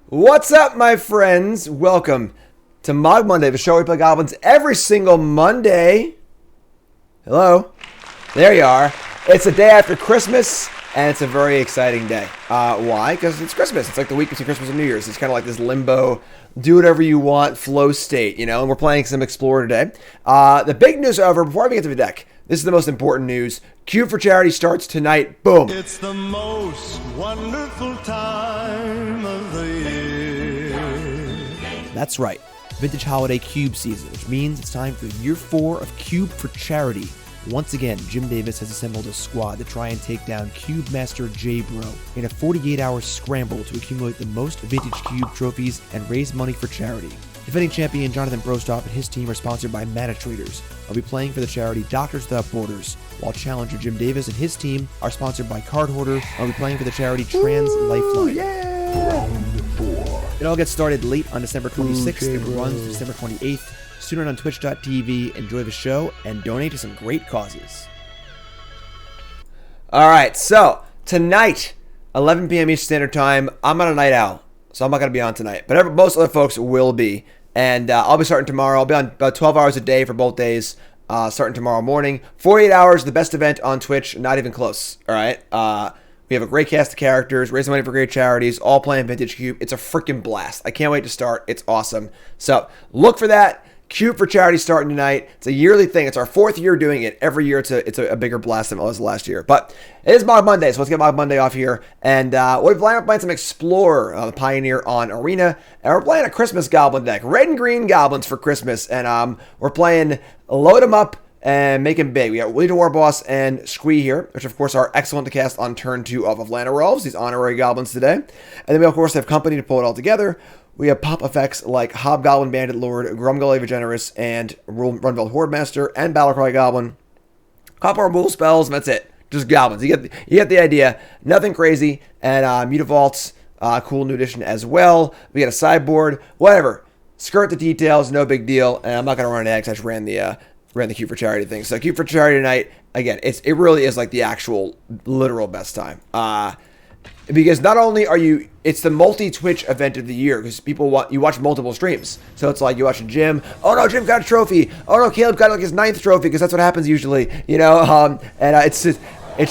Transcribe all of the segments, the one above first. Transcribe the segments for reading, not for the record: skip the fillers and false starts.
What's up, my friends? Welcome to Mogg Monday, the show where we play goblins every single Monday. Hello. There you are. It's the day after Christmas, and it's a very exciting day. Why? Because it's Christmas. It's like the week between Christmas and New Year's. It's kind of like this limbo, do whatever you want, flow state, and we're playing some Explorer today. The big news, however, before I get to the deck, this is the most important news. Cube for Charity starts tonight. Boom. It's the most wonderful time of the year. That's right, Vintage Holiday Cube season, which means it's time for year 4 of Cube for Charity. Once again, Jim Davis has assembled a squad to try and take down Cube Master J-Bro in a 48-hour scramble to accumulate the most Vintage Cube trophies and raise money for charity. Defending champion Jonathan Brostoff and his team are sponsored by Mana Traders. I'll be playing for the charity Doctors Without Borders, while challenger Jim Davis and his team are sponsored by Card Hoarder. I'll be playing for the charity Trans Lifeline. Yeah. It all gets started late on December 26th and runs to December 28th. Tune in on twitch.tv, enjoy the show, and donate to some great causes. All right, so tonight, 11 p.m. Eastern Standard Time, I'm on a night owl, so I'm not going to be on tonight. But most other folks will be. And I'll be starting tomorrow. I'll be on about 12 hours a day for both days, starting tomorrow morning. 48 hours, the best event on Twitch, not even close. All right. We have a great cast of characters, raising money for great charities, all playing Vintage Cube. It's a freaking blast. I can't wait to start. It's awesome. So look for that. Cube for Charity starting tonight. It's a yearly thing. It's our 4th year doing it. Every year it's a bigger blast than it was last year. But it is Mogg Monday, so let's get Mogg Monday off here. And we're playing some Explorer, the Pioneer on Arena. And we're playing a Christmas Goblin deck. Red and green goblins for Christmas. And we're playing Load 'em Up and Make 'em Big. We got Leader War Boss and Squee here, which of course are excellent to cast on turn 2 off of Llanowar Elves, these honorary goblins today. And then we of course have company to pull it all together. We have pop effects like Hobgoblin Bandit Lord, Grumgully Generous, and Runveld Horde Master, and Battlecry Goblin. Couple removal spells, and that's it. Just goblins. You get the idea. Nothing crazy. And Mutavaults, cool new addition as well. We got a sideboard. Whatever. Skirt the details. No big deal. And I'm not going to run an eggs. I just ran the Cube for Charity thing. So Cube for Charity tonight, again, it really is like the actual literal best time. Because not only it's the multi-Twitch event of the year, because you watch multiple streams. So it's like you watch Jim, oh no, Jim got a trophy. Oh no, Caleb got like his 9th trophy, because that's what happens usually, it's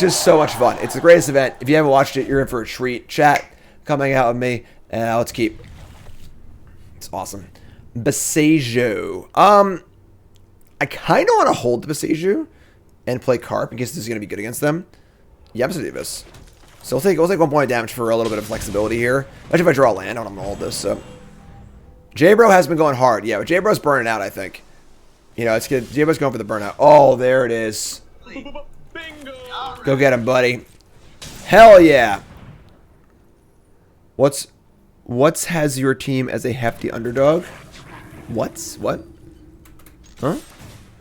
just so much fun. It's the greatest event. If you haven't watched it, you're in for a treat. Chat, come hang out with me, and let's keep. It's awesome. Besejo. I kind of want to hold the Besejo and play Carp in case this is going to be good against them. Yeah, I'm going to do this. So we'll take 1 point of damage for a little bit of flexibility here. Especially if I draw a land, I'm going to hold this. So J-Bro has been going hard. Yeah, but J-Bro's burning out, I think. It's good. J-Bro's going for the burnout. Oh, there it is. Bingo! Go get him, buddy. Hell yeah. What's has your team as a hefty underdog? What? Huh?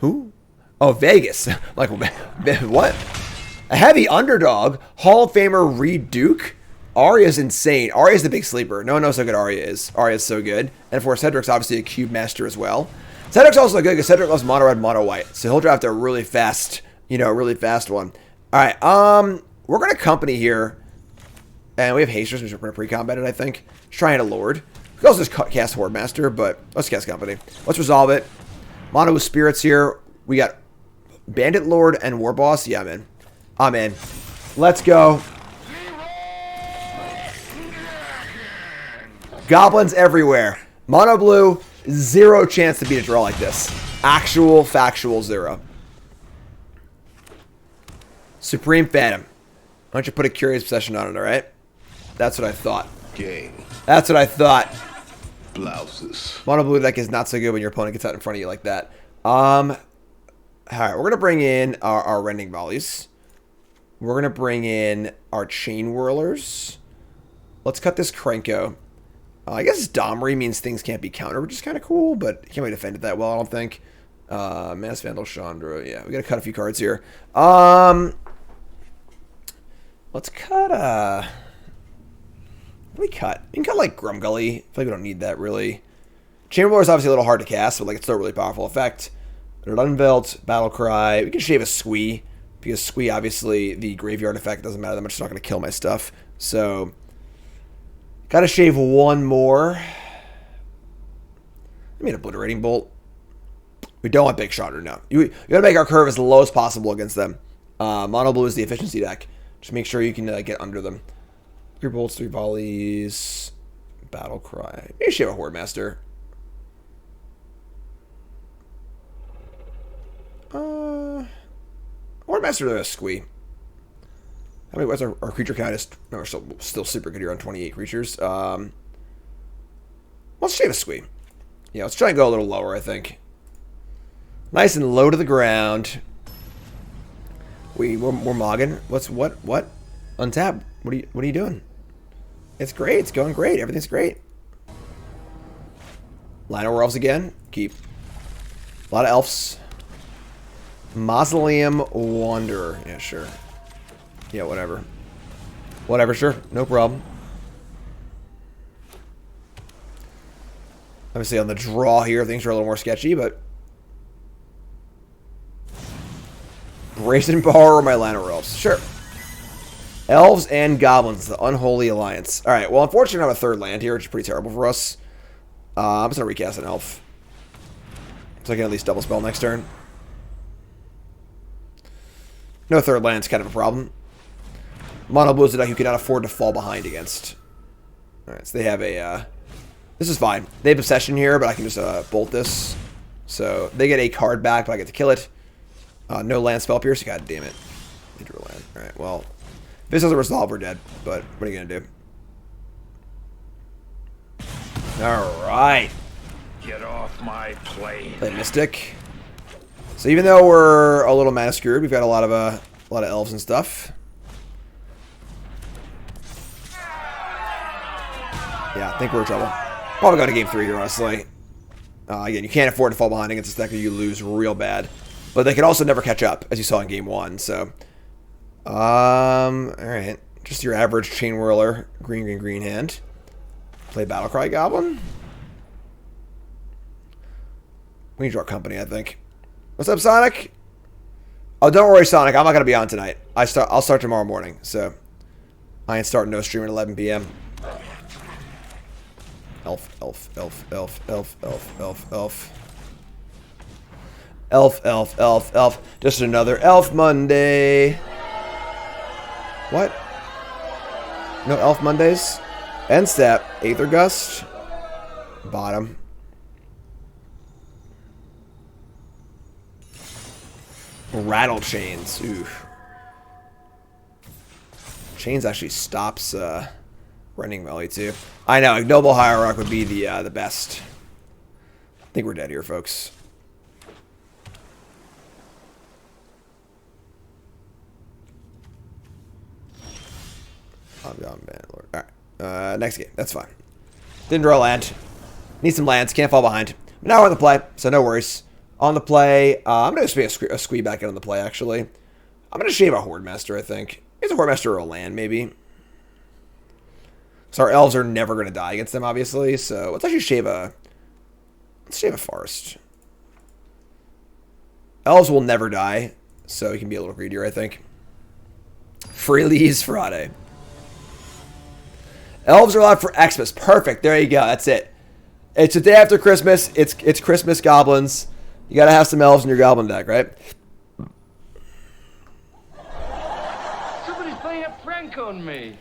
Who? Oh, Vegas. Like, what? A heavy underdog, Hall of Famer Reed Duke. Arya's insane. Arya's the big sleeper. No one knows how good Arya is. Arya's so good. And of course, Cedric's obviously a Cube Master as well. Cedric's also good because Cedric loves mono red, mono white. So he'll draft a really fast, really fast one. Alright, we're going to company here. And we have Hasters, which we're going to pre-combat it, I think. Just trying to Lord. We can also just cast Horde Master, but let's cast company. Let's resolve it. Mono with Spirits here. We got Bandit Lord and War Boss. Yeah, man. I'm in. Let's go. Goblins everywhere. Mono blue, 0 chance to beat a draw like this. Actual, factual 0. Supreme Phantom. Why don't you put a Curious Possession on it, alright? That's what I thought. Game. That's what I thought. Blouses. Mono blue deck is not so good when your opponent gets out in front of you like that. Alright, we're going to bring in our Rending Volleys. We're going to bring in our Chain Whirlers. Let's cut this Krenko. I guess Domri means things can't be countered, which is kind of cool, but he can't really defend it that well, I don't think. Mass Vandal Chandra. Yeah, we got to cut a few cards here. Let's cut, what do we cut? We can cut, like, Grumgully. I feel like we don't need that, really. Chain Whirler is obviously a little hard to cast, but, like, it's still a really powerful effect. Runvelt, Battlecry. We can shave a Squee. Because Squee, obviously, the graveyard effect doesn't matter that much. It's not going to kill my stuff. So, Gotta shave one more. I mean, Obliterating Bolt. We don't want Big Shotter, no. You gotta make our curve as low as possible against them. Mono Blue is the efficiency deck. Just make sure you can get under them. 3 bolts, 3 volleys. Battle Cry. Maybe shave a Horde Master. Horde Master is a squee. How many? What's our creature count? Is no, we're still super good here on 28 creatures. Let's shave a squee. Yeah, let's try and go a little lower. I think. Nice and low to the ground. We're mogging. What? Untap. What are you doing? It's great. It's going great. Everything's great. Lino Werewolves again. Keep. A lot of elves. Mausoleum Wanderer. Yeah, sure. Yeah, whatever. Whatever, sure. No problem. Obviously on the draw here, things are a little more sketchy, but... Brazen Bar or my Lino Werewolves? Sure. Elves and Goblins, the Unholy Alliance. Alright, well, unfortunately I have a third land here, which is pretty terrible for us. I'm just going to recast an elf. So I can at least double spell next turn. No third land's kind of a problem. Mono Blue is a deck you cannot afford to fall behind against. Alright, so they have a... this is fine. They have Obsession here, but I can just bolt this. So they get a card back, but I get to kill it. No land spell pierce. God damn it. They drew a land. Alright, well... if this doesn't resolve, we're dead. But what are you going to do? Alright. Get off my plane. Play Mystic. So even though we're a little mana screwed, we've got a lot of elves and stuff. Yeah, I think we're in trouble. Probably go to game 3 here, honestly. Again, you can't afford to fall behind against this deck or you lose real bad. But they can also never catch up, as you saw in game 1, so... alright. Just your average Chain Whirler, green hand. Play Battlecry Goblin. We need to draw company, I think. What's up, Sonic? Oh, don't worry, Sonic. I'm not going to be on tonight. I'll start tomorrow morning, so... I ain't starting no stream at 11 p.m. Elf. Just another Elf Monday. What? No Elf Mondays? End step. Aether Gust. Bottom. Rattle Chains. Oof. Chains actually stops running Melly too. I know, Ignoble Hierarch would be the best. I think we're dead here, folks. Alright. Next game. That's fine. Didn't draw a land. Need some lands. Can't fall behind. Now we're on the play, so no worries. On the play, I'm going to just be a squee back in on the play, actually. I'm going to shave a Horde Master, I think. It's a Horde Master or a land, maybe. So our elves are never going to die against them, obviously. So let's actually shave a... let's shave a Forest. Elves will never die, so we can be a little greedier, I think. Freely's Friday. Elves are allowed for Xmas. Perfect. There you go. That's it. It's the day after Christmas. It's Christmas Goblins. You got to have some elves in your Goblin deck, right? Somebody's playing a prank on me.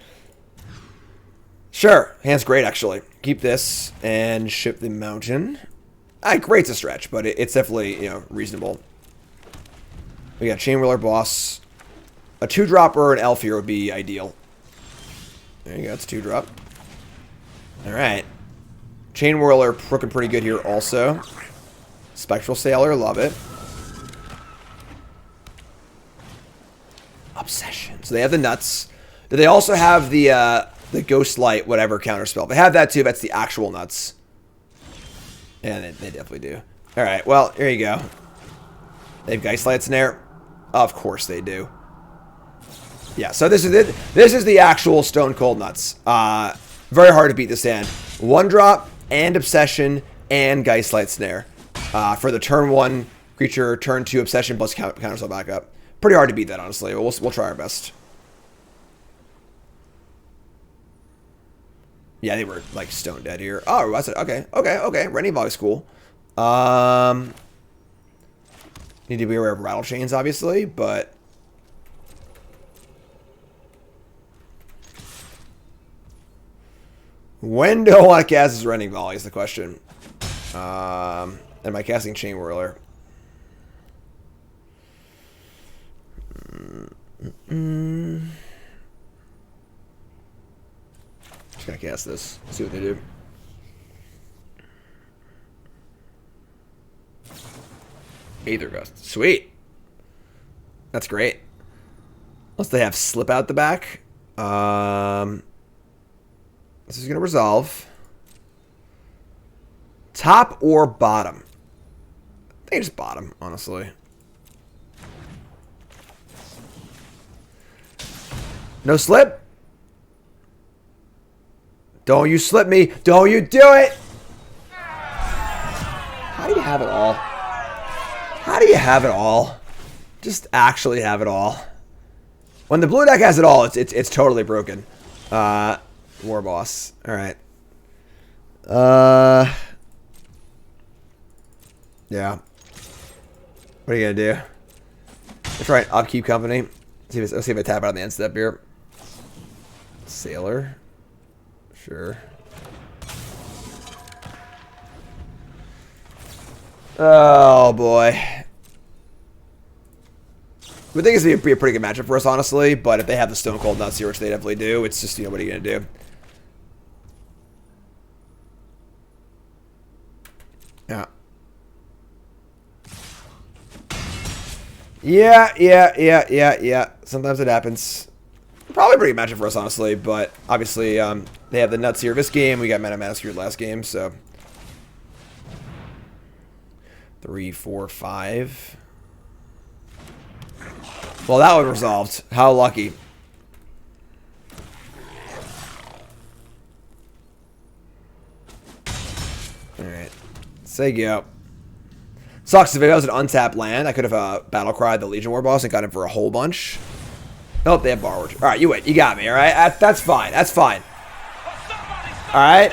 Sure. Hand's great, actually. Keep this and ship the mountain. Great's a stretch, but it's definitely, reasonable. We got Chain Whirler Boss. A 2-drop or an elf here would be ideal. There you go. It's 2-drop. Alright. Chain Whirler looking pretty good here also. Spectral Sailor, love it. Obsession. So they have the nuts. Do they also have the Ghost Light, whatever counterspell? They have that too. That's the actual nuts. Yeah, they definitely do. Alright, well, here you go. They have Geist Light Snare? Of course they do. Yeah, so this is the actual Stone Cold nuts. Very hard to beat this hand. 1-drop and Obsession and Geist Light Snare. For the turn 1 creature, turn 2 Obsession plus counterspell backup. Pretty hard to beat that, honestly. We'll try our best. Yeah, they were like stone dead here. Oh, I said okay. Renting Volley's cool. Need to be aware of rattle chains, obviously, but when do I want to cast this Rending Volley is the question. Am I casting Chain Whirler? Just gonna cast this. See what they do. Aether Gust. Sweet. That's great. Unless they have Slip out the back. This is gonna resolve. Top or bottom? I think it's bottom, honestly. No slip? Don't you slip me. Don't you do it. How do you have it all? How do you have it all? Just actually have it all. When the blue deck has it all, it's totally broken. War Boss. Alright. Yeah. What are you gonna do? Let's try an upkeep company. Let's see if I tap out on the end step here. Sailor. Sure. Oh boy. We think it's gonna be a pretty good matchup for us, honestly. But if they have the Stone Cold Nuts here, which they definitely do, it's just, you know, what are you gonna do? Yeah. Yeah. Sometimes it happens. Probably a pretty good matchup for us, honestly. But obviously, they have the nuts here this game. We got Mana Screwed last game, so 3, 4, 5. Well, that one resolved. How lucky. Alright. Say go. Sucks if it was an untapped land. I could have battle cried the Legion War Boss and got him for a whole bunch. Nope, they have borrowed. Alright, you win. You got me, alright? That's fine. That's fine. Alright?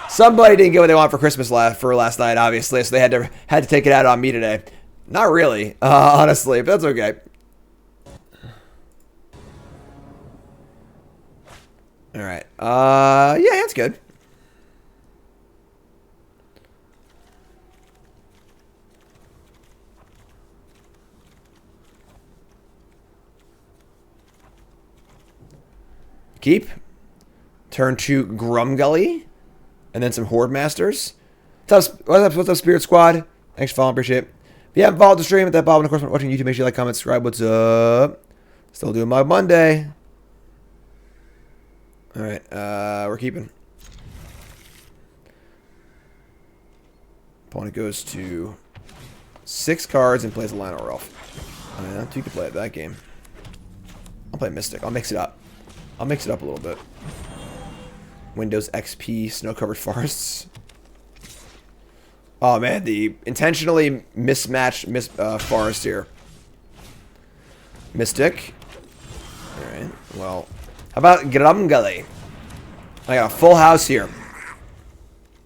Somebody didn't get what they want for Christmas last night, obviously, so they had to take it out on me today. Not really, honestly, but that's okay. Alright. Yeah, that's good. Keep. Turn to Grumgully. And then some Horde Masters. What's up, Spirit Squad? Thanks for following, appreciate it. If you haven't followed the stream at that bottom, and of course, watching YouTube, make sure you like, comment, subscribe. What's up? Still doing Mogg Monday. Alright, we're keeping. Opponent goes to 6 cards and plays a Llanowar Elf. Yeah, you can play it that game. I'll play Mystic. I'll mix it up. I'll mix it up a little bit. Windows XP, Snow-Covered Forests. Oh man, the intentionally mismatched forest here. Mystic. Alright, well. How about Grumgully? I got a full house here.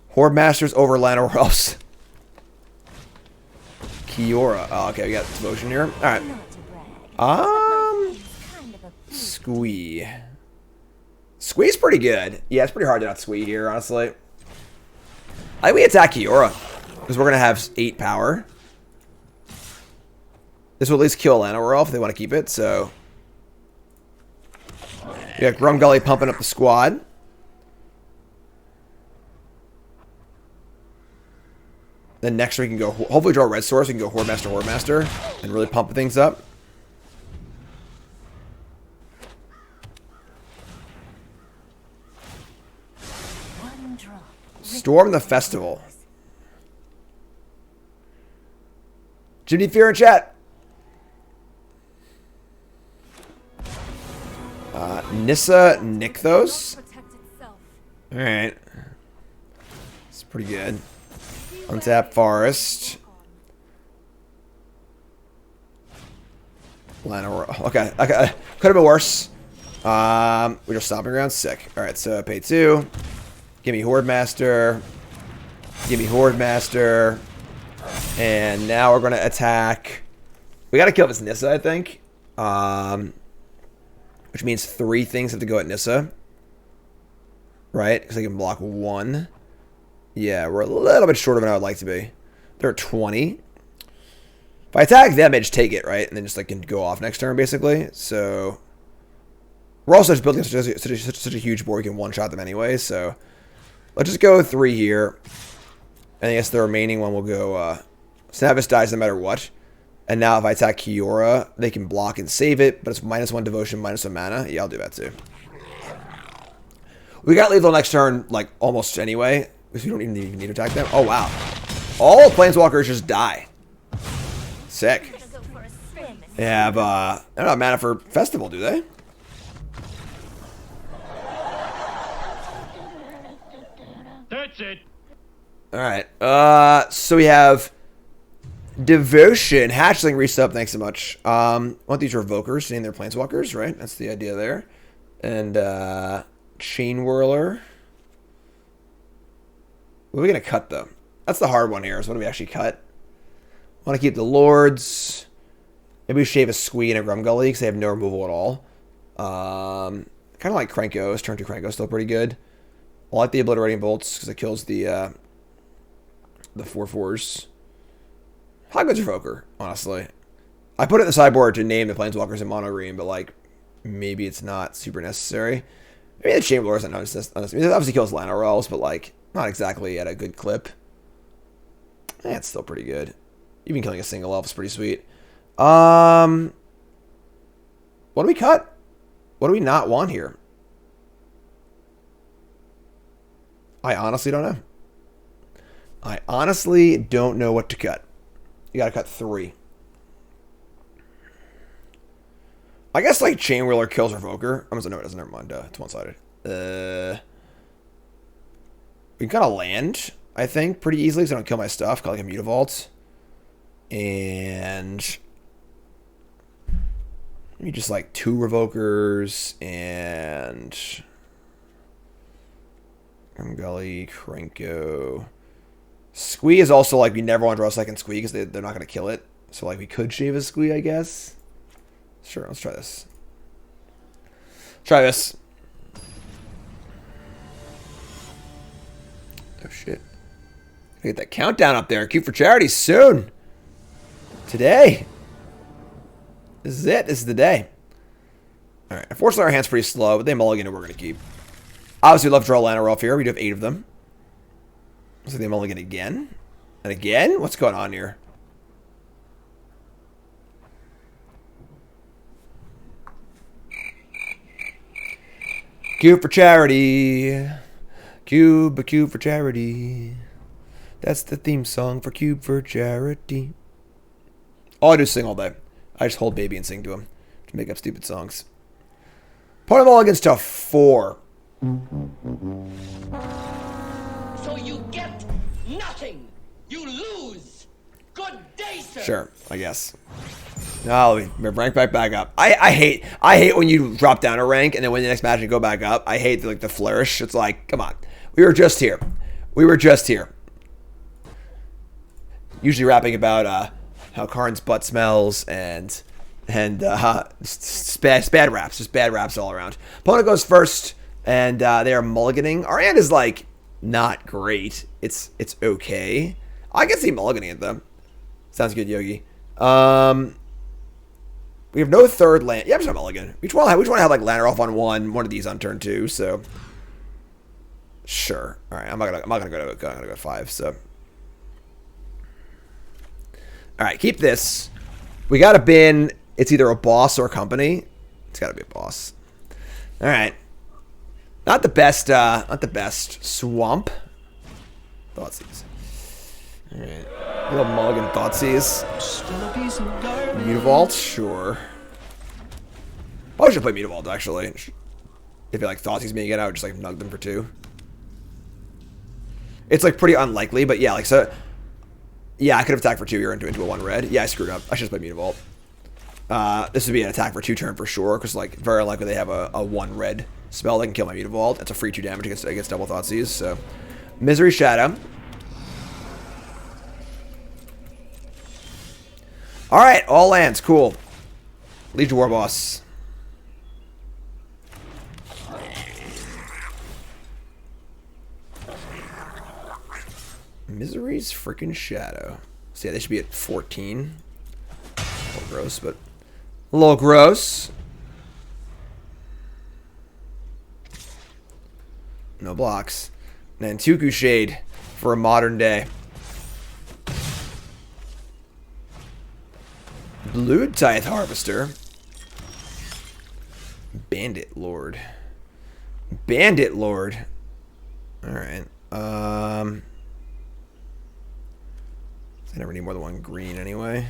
Horde Masters over Llanowar Elves. Kiora. Oh, okay, we got Devotion here. Alright. Squee. Squee's pretty good. Yeah, it's pretty hard to not squee here, honestly. I think we attack Kiora. Because we're going to have 8 power. This will at least kill Llanowar Elf if they want to keep it, so. We got Grumgully pumping up the squad. Then next we can go, hopefully draw a red source, we can go Horde Master, and really pump things up. Storm the Festival. Jimmy Fear in chat. Nissa Nykthos. Alright. It's pretty good. Untap Forest. Llanowar. Okay. Could have been worse. We're just stomping around. Sick. Alright, so pay 2. Give me Horde Master. Give me Horde Master. And now we're going to attack. We got to kill this Nissa, I think. Which means 3 things have to go at Nissa. Right? Because I can block 1. Yeah, we're a little bit shorter than I would like to be. They're at 20. If I attack them, I just take it, right? And then just like can go off next turn, basically. So we're also just building such a huge board, we can one-shot them anyway. So let's just go 3 here. And I guess the remaining one will go... Snavis dies no matter what. And now if I attack Kiora, they can block and save it. But it's -1 devotion, -1 mana. Yeah, I'll do that too. We got to leave the next turn, like, almost anyway. Because we don't even need to attack them. Oh, wow. All Planeswalkers just die. Sick. They have, they don't have mana for Festival, do they? That's it. Alright. So we have Devotion. Hatchling reset, thanks so much. Want these Revokers to name their Planeswalkers, right? That's the idea there. And, Chain Whirler. What are we going to cut, though? That's the hard one here, is what do we actually cut? Want to keep the Lords. Maybe we shave a Squee and a Grumgully because they have no removal at all. Kind of like Krenko's. Turn 2 Krenko still pretty good. I like the Obliterating Bolts because it kills the 4/4s. How good's Revoker, honestly? I put it in the sideboard to name the Planeswalkers in mono green, but like maybe it's not super necessary. Maybe the Chamber Lord isn't necessary. It obviously kills Llanowar Elves, but like not exactly at a good clip. It's still pretty good. Even killing a single elf is pretty sweet. What do we cut? What do we not want here? I honestly don't know. I honestly don't know what to cut. You gotta cut 3. I guess like Chain Whirler kills Revoker. I'm gonna know it doesn't. Never mind. It's one-sided. We can cut a land, I think, pretty easily because I don't kill my stuff. Call like a Mutavault. And maybe just like 2 Revokers and Gully, Krenko. Squee is also like we never want to draw a second Squee because they're not going to kill it. So like we could shave a Squee, I guess. Sure, let's try this. Try this. Oh shit. Get that countdown up there. Cube for charity soon. Today. This is it. This is the day. Alright. Unfortunately, our hand's pretty slow, but they mulligan and we're going to keep. Obviously, we love to draw Llanowar Elf here. We do have 8 of them. So they mulligan again. And again? What's going on here? Cube for charity. Cube, a cube for charity. That's the theme song for Cube for charity. All I do is sing all day. I just hold baby and sing to him to make up stupid songs. Opponent mulligans to 4. So you get nothing. You lose. Good day, sir. Sure, I guess. No, rank back up. I hate when you drop down a rank and then when the next match you go back up. I hate the flourish. It's like, come on. We were just here. We were just here. Usually rapping about how Karn's butt smells and just bad raps. Just bad raps all around. Opponent goes first and they are mulliganing. Our hand is like not great. It's okay. I can see mulliganing it though. Sounds good, Yogi. We have no third land. Yeah, I'm just not mulligan. We just want to have like Llanowar Elf on one of these on turn 2. So sure. All right, I'm not gonna go to 5. So all right, keep this. We got a bin. It's either a boss or a company. It's got to be a boss. All right. Not the best. Not the best. Swamp. Thoughtseize. All right. Little mulligan Thoughtseize. Mutavault, sure. Probably should play Mutavault actually. If you like Thoughtseize me again, I would just like nug them for 2. It's like pretty unlikely, but yeah, like so. Yeah, I could have attacked for 2 here into a 1 red. Yeah, I screwed up. I should just play Mutavault. This would be an attack for 2 turn for sure, because like very likely they have a 1 red spell that can kill my Mutavault. That's a free 2 damage against double Thoughtseize. So Misery Shadow. All right, all lands, cool. Legion War Boss. Misery's freaking Shadow. So yeah, they should be at 14. A little gross, but a little gross. No blocks. Nantuku Shade for a modern day. Blue Tithe Harvester. Bandit Lord. Bandit Lord. Alright. I never need more than 1 green anyway.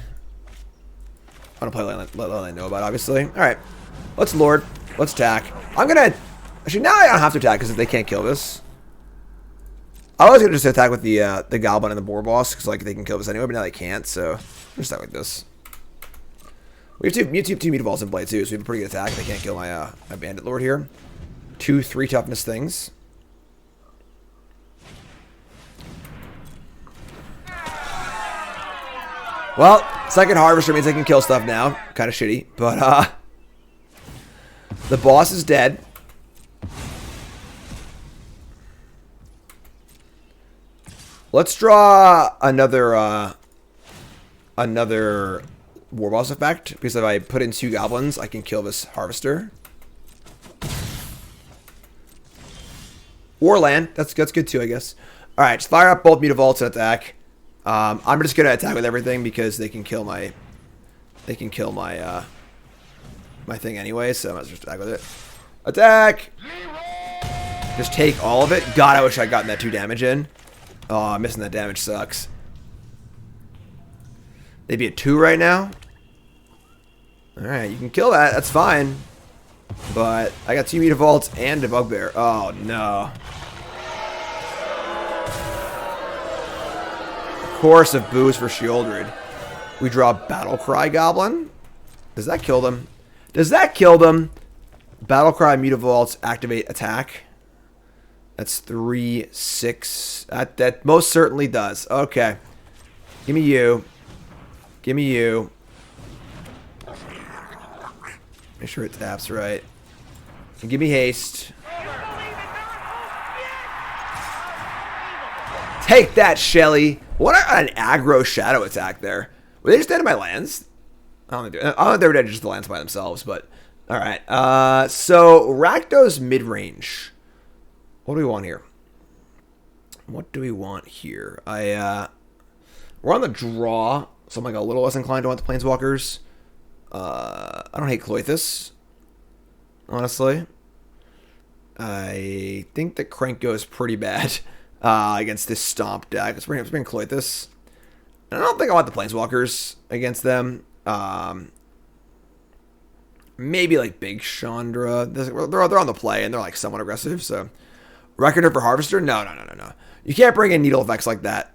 I want to play let I know about, obviously. Alright. Let's Lord. Let's attack. I'm gonna... Actually, now I don't have to attack because they can't kill this. I was gonna just attack with the Goblin and the Boar Boss because like they can kill this anyway, but now they can't, so... I'm just attack like this. We have two Mutavaults in play too, so we have a pretty good attack. They can't kill my my Bandit Lord here. 2 3 toughness things. Well, second Harvester means I can kill stuff now. Kind of shitty, but the boss is dead. Let's draw another War Boss effect, because if I put in 2 goblins, I can kill this Harvester. Or land. That's good too, I guess. Alright, just fire up both Mutavaults and attack. I'm just gonna attack with everything because they can kill my my thing anyway, so I might as well just attack with it. Attack! Just take all of it. God, I wish I'd gotten that 2 damage in. Oh, missing that damage sucks. They'd be at 2 right now. Alright, you can kill that. That's fine. But I got 2 Mutavaults and a Bugbear. Oh, no. Chorus of Boos for Shieldred. We draw Battlecry Goblin. Does that kill them? Does that kill them? Battlecry Mutavaults activate attack. That's 3, 6. That most certainly does. Okay. Give me you. Give me you. Make sure it taps right. And give me haste. Take that, Shelly. What an aggro shadow attack there. Were they just dead in my lands? I don't think they were dead just the lands by themselves, but alright. So Rakdos Midrange. What do we want here? What do we want here? We're on the draw, so I'm like a little less inclined to want the Planeswalkers. I don't hate Cloythus, honestly. I think that Krenko is pretty bad against this Stomp deck. Let's bring Cloythus. And I don't think I want the Planeswalkers against them. Maybe like Big Chandra. They're on the play and they're like somewhat aggressive. So Reckoner for Harvester? No. You can't bring in needle effects like that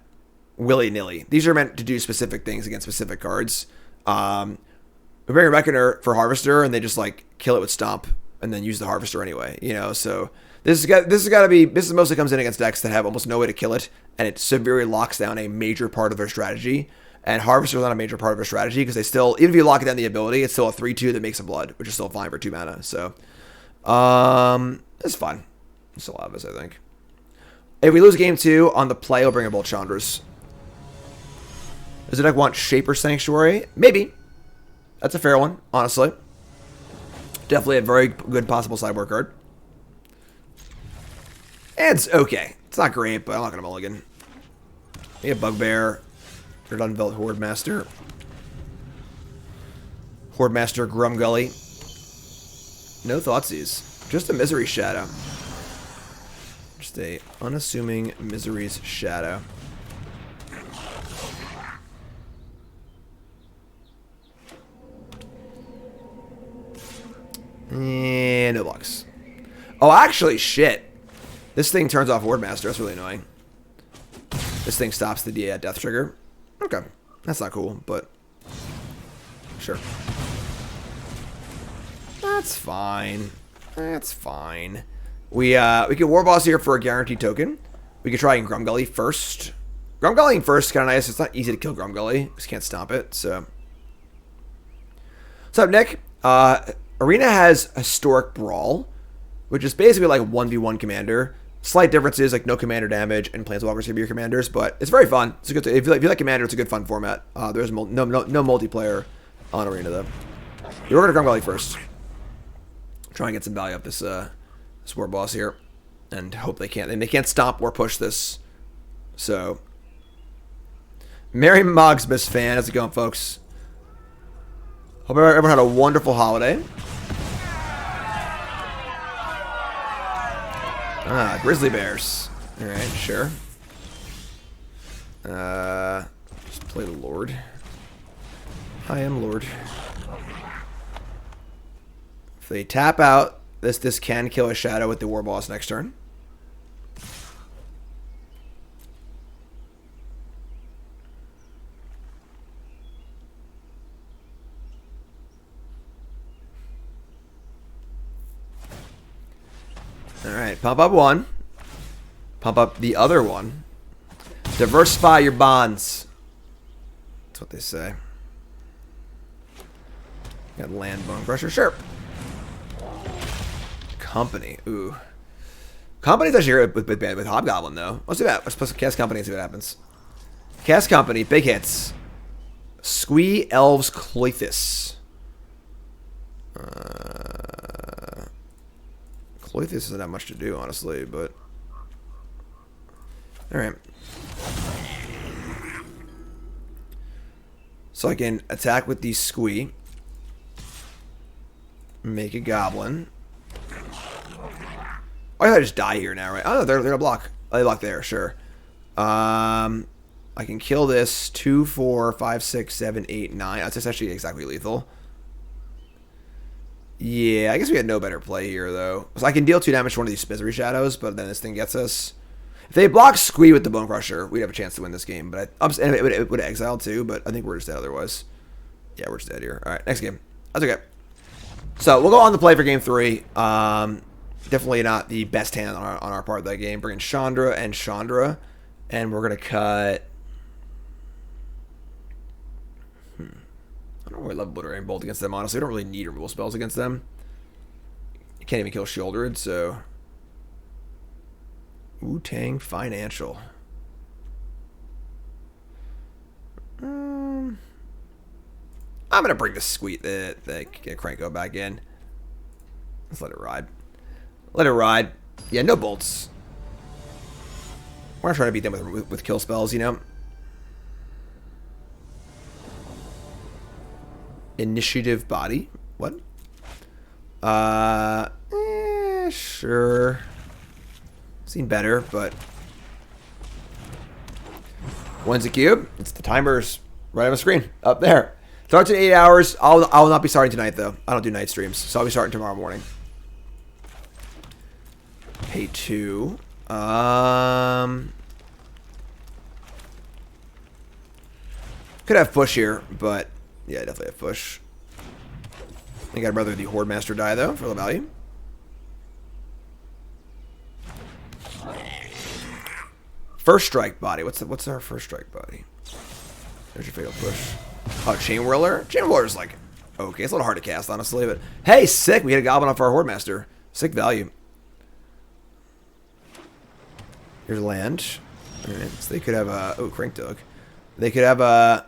willy-nilly. These are meant to do specific things against specific cards. We bring a Reckoner for Harvester and they just like kill it with Stomp and then use the Harvester anyway. You know, so this mostly comes in against decks that have almost no way to kill it, and it severely locks down a major part of their strategy. And Harvester is not a major part of their strategy because they still, even if you lock down the ability, it's still a 3/2 that makes a blood, which is still fine for 2 mana. So, it's fine. Still have this, I think. If we lose game 2 on the play, I'll bring in both Chandras. Does the deck want Shaper Sanctuary? Maybe. That's a fair one, honestly. Definitely a very good possible sideboard card. And it's okay. It's not great, but I'm not going to mulligan. We have Bugbear. Redundant Horde Master. Horde Master Grumgully. No Thoughtseize. Just a Misery Shadow. Just a unassuming Misery's Shadow. And no blocks. Oh, actually, shit. This thing turns off Horde Master. That's really annoying. This thing stops the death trigger. Okay. That's not cool, but sure. That's fine. That's fine. We can War Boss here for a guaranteed token. We could try and Grumgully first. Grumgully first is kind of nice. It's not easy to kill Grumgully. Just can't stomp it, so. What's up, Nick? Arena has Historic Brawl, which is basically like 1v1 commander. Slight differences, like no commander damage, and Planeswalkers can be your commanders, but it's very fun. It's a good. If you like commander, it's a good fun format. There's no multiplayer on Arena though. We're gonna Grumgully first. Try and get some value up this this War Boss here, and hope they can't. And they can't stop or push this. So, Merry Mogsmas fan, how's it going, folks? Hope everyone had a wonderful holiday. Grizzly Bears. All right, sure. Just play the Lord. I am Lord. If they tap out, this can kill a shadow with the War Boss next turn. Alright, pump up one. Pump up the other one. Diversify your bonds. That's what they say. Got land bone crusher, sure. Company, ooh. Company's actually good with Hobgoblin though. Let's do that. Let's put some Cast Company and see what happens. Cast Company, big hits. Squee Elves Cloithis. Cloithis doesn't have much to do, honestly, but alright. So I can attack with the Squee. Make a Goblin. Oh, I just die here now, right? Oh, no, they're gonna block. Oh, they block there, sure. I can kill this 2, 4, 5, 6, 7, 8, 9. That's just actually exactly lethal. Yeah, I guess we had no better play here, though. So I can deal 2 damage to one of these Misery Shadows, but then this thing gets us. If they block Squee with the Bone Crusher, we'd have a chance to win this game. But it would exile too, but I think we're just dead otherwise. Yeah, we're just dead here. All right, next game. That's okay. So we'll go on to play for game 3. Definitely not the best hand on our part of that game. Bring in Chandra, and we're gonna cut. I don't really love Obliterating Bolt against them, honestly. I don't really need removal spells against them. You can't even kill Shieldred, so. Wu-Tang Financial. I'm gonna bring the Cranko back in. Let's let it ride. Let it ride. Yeah, no bolts. We're not trying to beat them with kill spells, you know. Initiative Body. What? Sure. Seen better, but when's the cube? It's the timers right on the screen up there. Starts in 8 hours. I'll not be starting tonight though. I don't do night streams, so I'll be starting tomorrow morning. Pay 2. Could have push here, but yeah, definitely have push. I think I'd rather the Horde Master die though for the value. First Strike Body. What's our First Strike Body? There's your fatal push. Oh, Chain Whirler. Chain Whirler's like okay. It's a little hard to cast, honestly, but hey, sick. We had a Goblin off our Horde Master. Sick value. Here's land. All right, so they could have a Crank Dog. They could have a.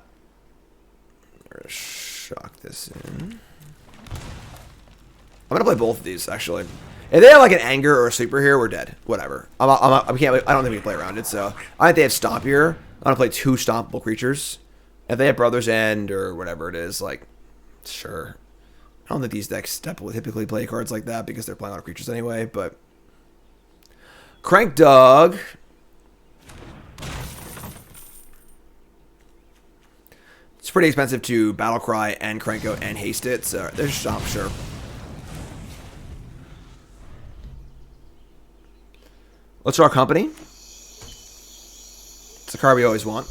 Shock this in. I'm gonna play both of these actually. If they have like an Anger or a Sweeper here, we're dead. Whatever. I don't think we can play around it. So I think they have Stomp here. I'm gonna play 2 stompable creatures. If they have Brother's End or whatever it is, like sure. I don't think these decks typically play cards like that because they're playing a lot of creatures anyway. But Crank Dog. It's pretty expensive to Battlecry and Cranko and haste it, so there's Stomp, sure. Let's draw Company. It's a card we always want.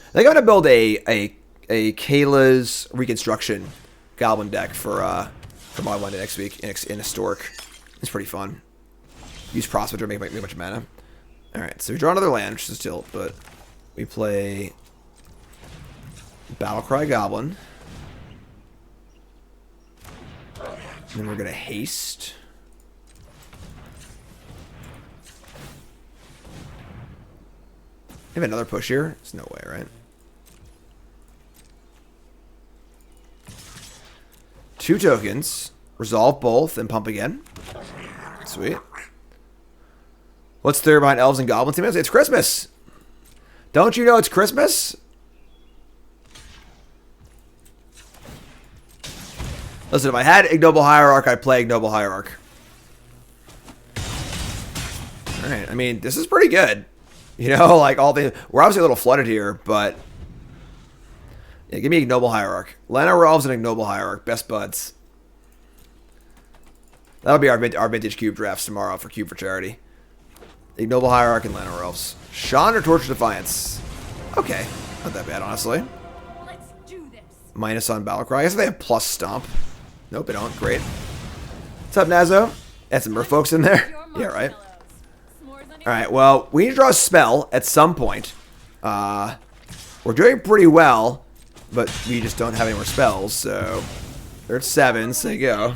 I think I'm going to build a Kayla's Reconstruction goblin deck for Mogg Monday next week in Historic. It's pretty fun. Use Prospector to make a bunch of mana. Alright, so we draw another land, which is tilt, but we play Battlecry Goblin. And then we're going to haste. We have another push here? There's no way, right? 2 tokens. Resolve both and pump again. Sweet. What's there behind elves and goblins? It's Christmas. Don't you know it's Christmas? Listen, if I had Ignoble Hierarch, I'd play Ignoble Hierarch. Alright, I mean, this is pretty good. You know, like all the... We're obviously a little flooded here, but... Yeah, give me Ignoble Hierarch. Llanowar Elves and Ignoble Hierarch. Best buds. That'll be our vintage cube drafts tomorrow for Cube for Charity. Ignoble Hierarch and Llanowar Elves. Chandra Torch Defiance. Okay. Not that bad, honestly. Let's do this. Minus on Battlecry. I guess they have plus Stomp. Nope, they don't. Great. What's up, Nazo? Had some merfolks in there. Yeah, right. Alright, well, we need to draw a spell at some point. We're doing pretty well, but we just don't have any more spells, so... They're at 7, so you go.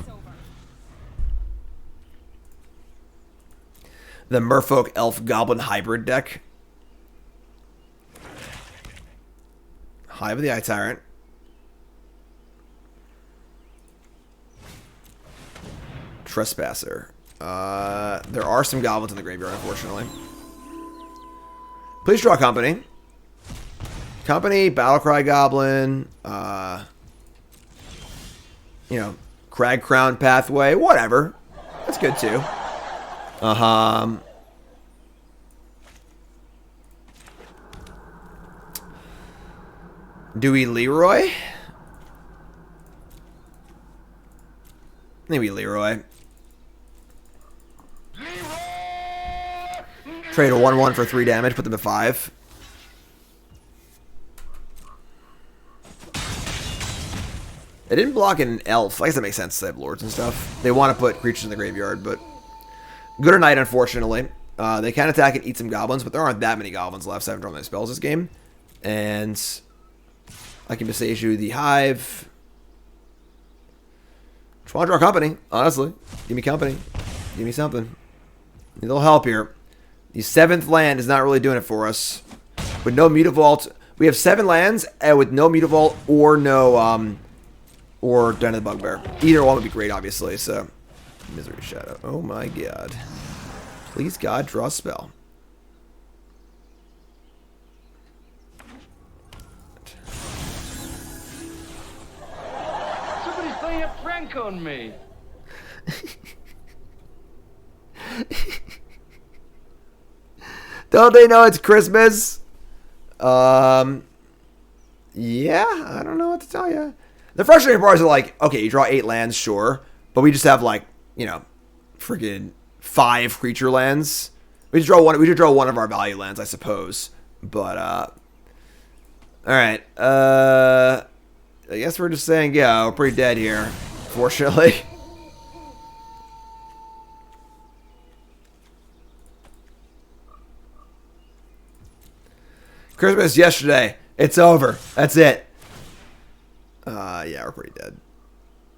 The Merfolk Elf Goblin Hybrid deck. Hive of the Eye Tyrant. Trespasser. There are some goblins in the graveyard, unfortunately. Please draw company. Company, Battlecry Goblin, you know, Crag Crown Pathway, whatever. That's good too. Do we Leroy? Maybe Leroy. Trade a 1/1 for 3 damage, put them at 5. They didn't block an elf. I guess that makes sense. They have lords and stuff. They want to put creatures in the graveyard, but good or night, unfortunately. They can attack and eat some goblins, but there aren't that many goblins left. So I haven't drawn my spells this game. And I can Besage you the Hive. Just want to draw company, honestly. Give me company. Give me something. Need a little help here. The 7th land is not really doing it for us. With no Mutavault. We have 7 lands with no Mutavault or no, or Den of the Bugbear. Either one would be great, obviously, so. Misery Shadow. Oh my god. Please, God, draw a spell. Somebody's playing a prank on me. Don't they know it's Christmas? Yeah, I don't know what to tell you. The frustrating parts are like, okay, you draw 8 lands, sure, but we just have like, you know, freaking 5 creature lands. We should draw one. We should draw one of our value lands, I suppose. But all right. I guess we're just saying, yeah, we're pretty dead here, fortunately. Christmas yesterday. It's over. That's it. Yeah, we're pretty dead.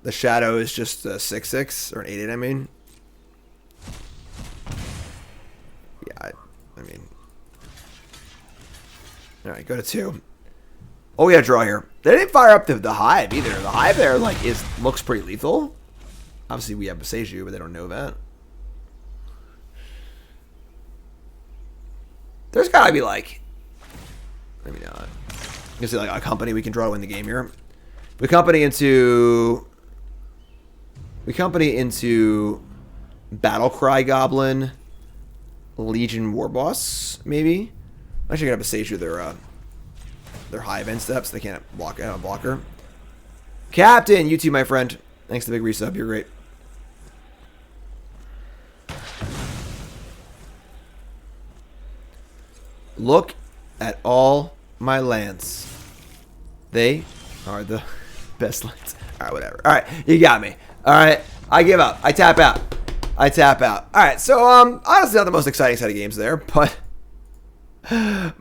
The Shadow is just a 6/6 or an 8/8. I mean, yeah. I mean, all right. Go to 2. Oh, we got to draw here. They didn't fire up the Hive either. The Hive there like looks pretty lethal. Obviously, we have Besage you, but they don't know that. There's gotta be like. Maybe not. You can see like a company we can draw to win the game here. We company into Battlecry Goblin, Legion Warboss, maybe. I'm actually gonna Besage you their Hive end steps. They can't block out a blocker. Captain, you too, my friend. Thanks to the big resub. You're great. Look at all my lands. They are the best lands. All right, whatever. All right, you got me. All right, I give up. I tap out. All right, so honestly, not the most exciting set of games there, but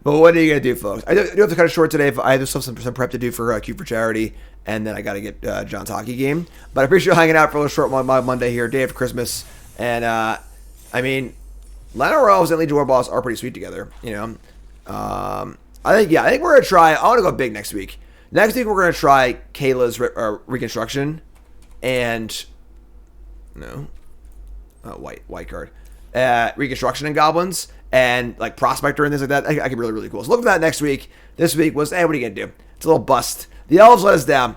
what are you gonna do, folks? I do have to cut it short today. I have some prep to do for Cube for Charity, and then I got to get John's hockey game. But I appreciate you hanging out for a little short Mogg Monday here, day after Christmas, and I mean, Lionel Royals and Legion Warballs are pretty sweet together, you know. I think we're gonna try. I want to go big next week. Next week we're gonna try Kayla's reconstruction, and white card, reconstruction and goblins, and like prospector and things like that. I could be really cool. So look for that next week. This week was, hey, what are you gonna do? It's a little bust. The elves let us down.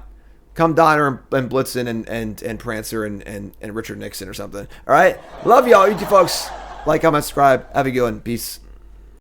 Come Donner and Blitzen and Prancer and Richard Nixon or something. All right, love y'all. You two folks. Like, comment, subscribe. Have a good one. Peace.